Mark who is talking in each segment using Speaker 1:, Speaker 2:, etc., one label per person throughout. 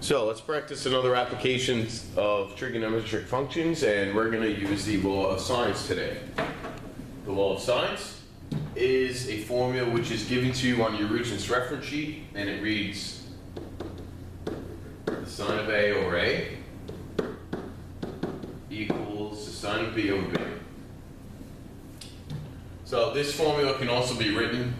Speaker 1: So let's practice another application of trigonometric functions, and we're going to use the law of sines today. The law of sines is a formula which is given to you on your Regents reference sheet, and it reads the sine of A over A equals the sine of B over B. So this formula can also be written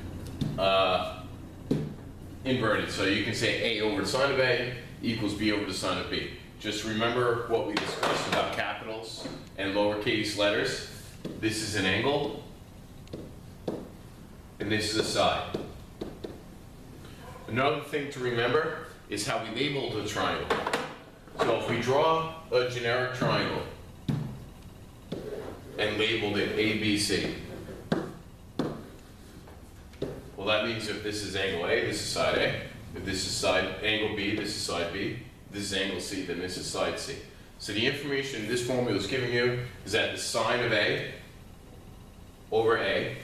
Speaker 1: inverted. So you can say A over the sine of A equals B over the sine of B. Just remember what we discussed about capitals and lowercase letters. This is an angle, and this is a side. Another thing to remember is how we labeled a triangle. So if we draw a generic triangle and labeled it ABC, well, that means if this is angle A, this is side A. If this is angle B, this is side B. This is angle C, then this is side C. So the information this formula is giving you is that the sine of A over A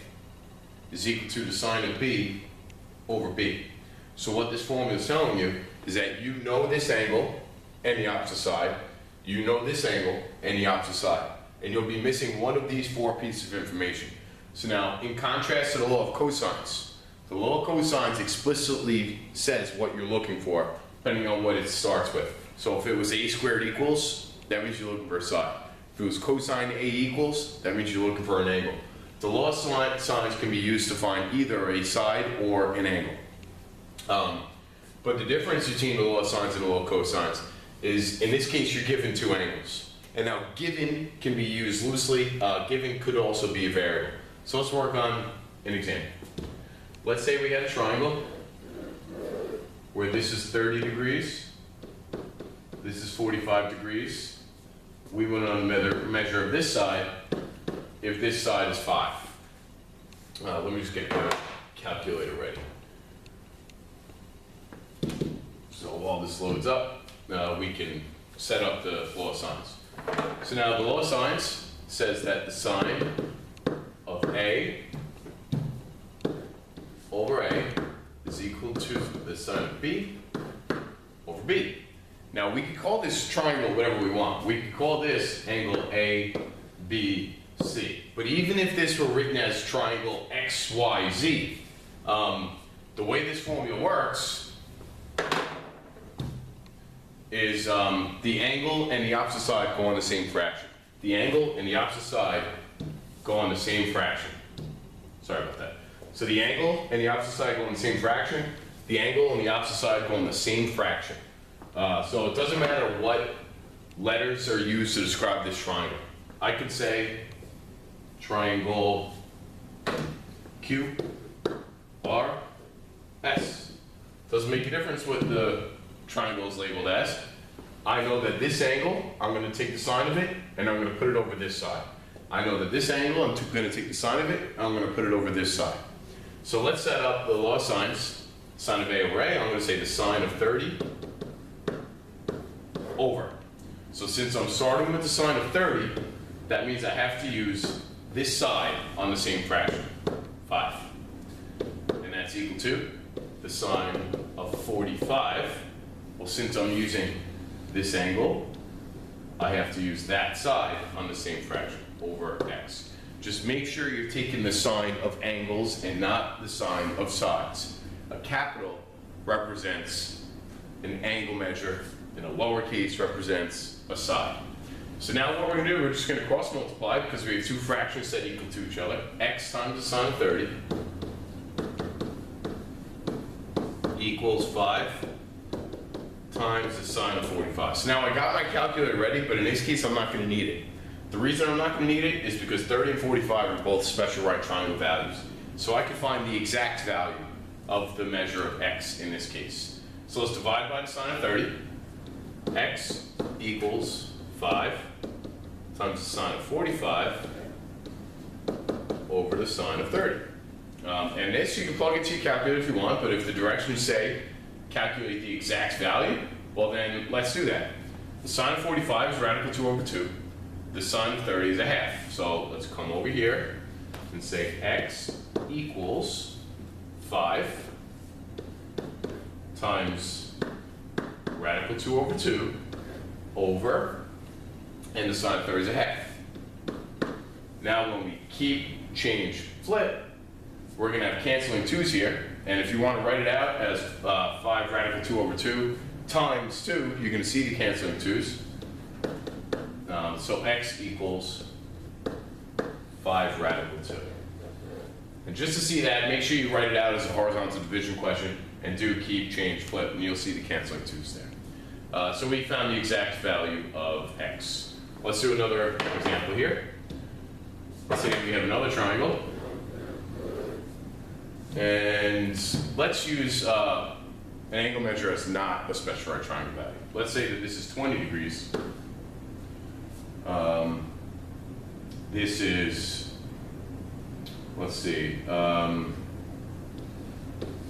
Speaker 1: is equal to the sine of B over B. So what this formula is telling you is that you know this angle and the opposite side, you know this angle and the opposite side, and you'll be missing one of these four pieces of information. So now, in contrast to the law of cosines, the law of cosines explicitly says what you're looking for, depending on what it starts with. So if it was A squared equals, that means you're looking for a side. If it was cosine A equals, that means you're looking for an angle. The law of sines can be used to find either a side or an angle. But the difference between the law of sines and the law of cosines is, in this case, you're given two angles. And now given can be used loosely. Given could also be a variable. So let's work on an example. Let's say we had a triangle where this is 30 degrees, this is 45 degrees. We went on a measure of this side if this side is 5. Let me just get my calculator ready. So while this loads up, we can set up the law of sines. So now the law of sines says that the sine of A over A is equal to the sine of B over B. Now we could call this triangle whatever we want. We could call this angle ABC. But even if this were written as triangle XYZ, the way this formula works is the angle and the opposite side go on the same fraction. The angle and the opposite side go on the same fraction. Sorry about that. So the angle and the opposite side go on the same fraction. The angle and the opposite side go on the same fraction. So it doesn't matter what letters are used to describe this triangle. I could say triangle QRS. Doesn't make a difference what the triangle is labeled as. I know that this angle, I'm going to take the sine of it, and I'm going to put it over this side. I know that this angle, I'm going to take the sine of it, and I'm going to put it over this side. So let's set up the law of sines. Sine of A over A, I'm going to say the sine of 30 over. So since I'm starting with the sine of 30, that means I have to use this side on the same fraction, 5. And that's equal to the sine of 45. Well, since I'm using this angle, I have to use that side on the same fraction, over x. Just make sure you're taking the sign of angles and not the sign of sides. A capital represents an angle measure, and a lowercase represents a side. So now what we're going to do, we're just going to cross multiply because we have two fractions that equal to each other. X times the sine of 30 equals 5 times the sine of 45. So now I got my calculator ready, but in this case I'm not going to need it. The reason I'm not going to need it is because 30 and 45 are both special right triangle values. So I can find the exact value of the measure of x in this case. So let's divide by the sine of 30. X equals 5 times the sine of 45 over the sine of 30. And this you can plug into your calculator if you want, but if the directions say calculate the exact value, well then let's do that. The sine of 45 is radical 2 over 2. The sine of 30 is a half. So let's come over here and say x equals 5 times radical 2 over 2 over, and the sine of 30 is a half. Now when we keep, change, flip, we're going to have canceling 2's here. And if you want to write it out as 5 radical 2 over 2 times 2, you're going to see the canceling 2's. So x equals 5 radical 2. And just to see that, make sure you write it out as a horizontal division question and do keep, change, flip, and you'll see the canceling 2's there. So we found the exact value of x. Let's do another example here. Let's say we have another triangle. And let's use an angle measure as not a special right triangle value. Let's say that this is 20 degrees. This is, let's see,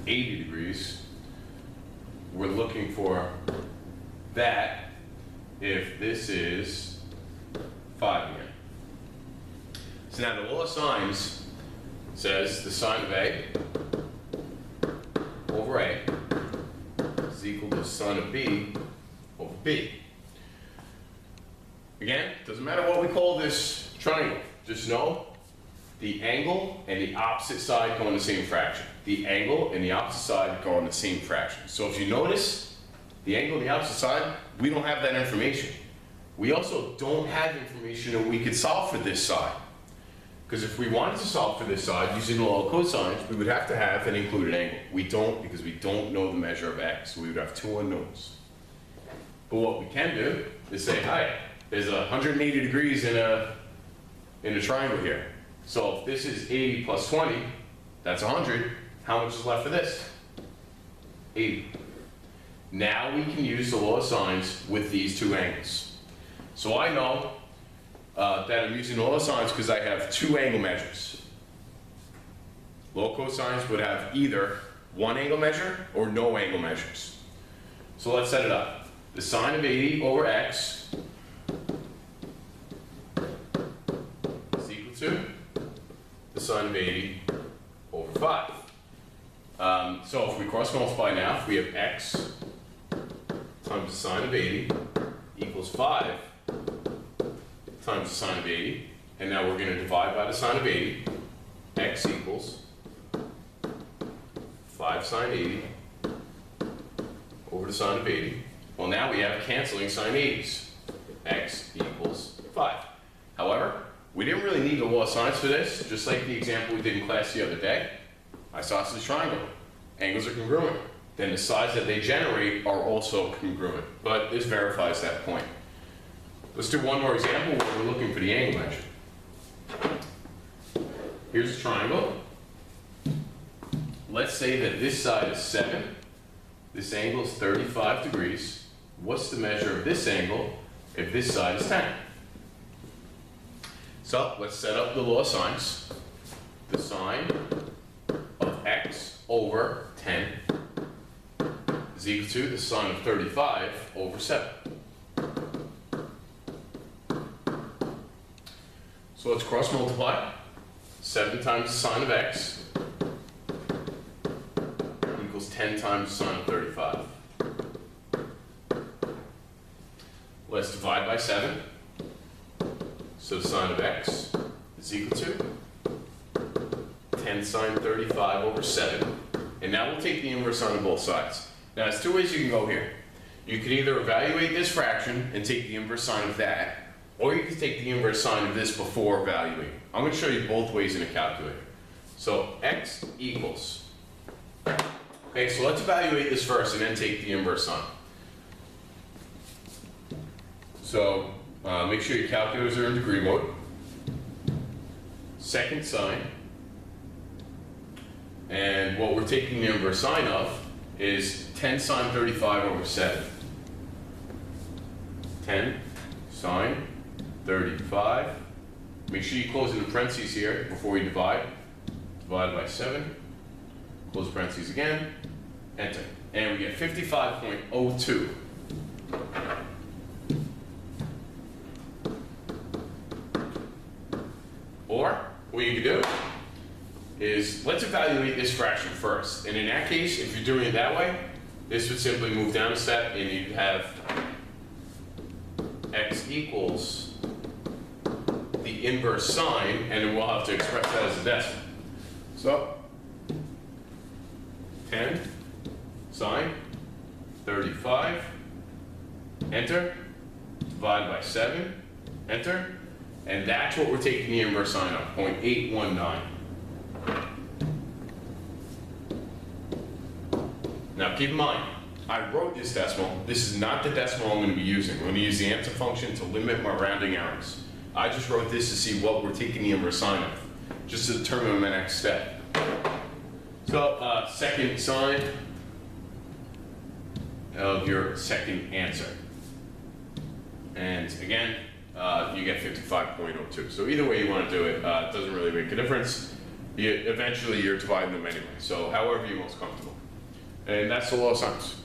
Speaker 1: 80 degrees. We're looking for that if this is 5 again. So now the law of sines says the sine of A over A is equal to sine of B over B. Again, doesn't matter what we call this triangle, just know the angle and the opposite side go in the same fraction. The angle and the opposite side go in the same fraction. So if you notice, the angle and the opposite side, we don't have that information. We also don't have information that we could solve for this side. Because if we wanted to solve for this side using the law of cosines, we would have to have an included angle. We don't, because we don't know the measure of x, so we would have 2 unknowns. But what we can do is say, hi, there's 180 degrees in a triangle here. So if this is 80 plus 20, that's 100. How much is left for this? 80. Now we can use the law of sines with these two angles. So I know that I'm using the law of sines because I have 2 angle measures. Law of cosines would have either one angle measure or no angle measures. So let's set it up. The sine of 80 over x is equal to the sine of 80 over 5. So if we cross multiply now, if we have x times the sine of 80 equals 5 times the sine of 80, and now we're going to divide by the sine of 80, x equals 5 sine 80 over the sine of 80. Well, now we have canceling sine 80s. X equals 5. However, we didn't really need the law of sines for this, just like the example we did in class the other day. Isosceles triangle. Angles are congruent. Then the sides that they generate are also congruent. But this verifies that point. Let's do one more example where we're looking for the angle measure. Here's a triangle. Let's say that this side is 7. This angle is 35 degrees. What's the measure of this angle if this side is 10? So let's set up the law of sines. The sine of x over 10 is equal to the sine of 35 over 7. So let's cross multiply. 7 times the sine of x equals 10 times the sine of 35. Let's divide by 7. So the sine of x is equal to 10 sine 35 over 7. And now we'll take the inverse on both sides. Now there's 2 ways you can go here. You can either evaluate this fraction and take the inverse sine of that, or you can take the inverse sine of this before evaluating. I'm going to show you both ways in a calculator. So x equals. Okay, so let's evaluate this first and then take the inverse sine. So make sure your calculators are in degree mode. Second sine. And what we're taking the inverse sine of is 10 sine 35 over 7. 10 sine 35. Make sure you close in the parentheses here before you divide. Divided by 7. Close parentheses again. Enter. And we get 55.02. Or what you can do is let's evaluate this fraction first. And in that case, if you're doing it that way, This would simply move down a step and you'd have x equals the inverse sign, and then we'll have to express that as a decimal. So 10 sine 35, enter, divide by 7, enter, and that's what we're taking the inverse sine of, 0.819. Now keep in mind, I wrote this decimal. This is not the decimal I'm going to be using. I'm going to use the answer function to limit my rounding errors. I just wrote this to see what we're taking the inverse sine of, just to determine my next step. So second sine of your second answer. And again, you get 55.02. So either way you want to do it, it doesn't really make a difference. Eventually you're dividing them anyway. So however you're most comfortable. And that's the law of sines.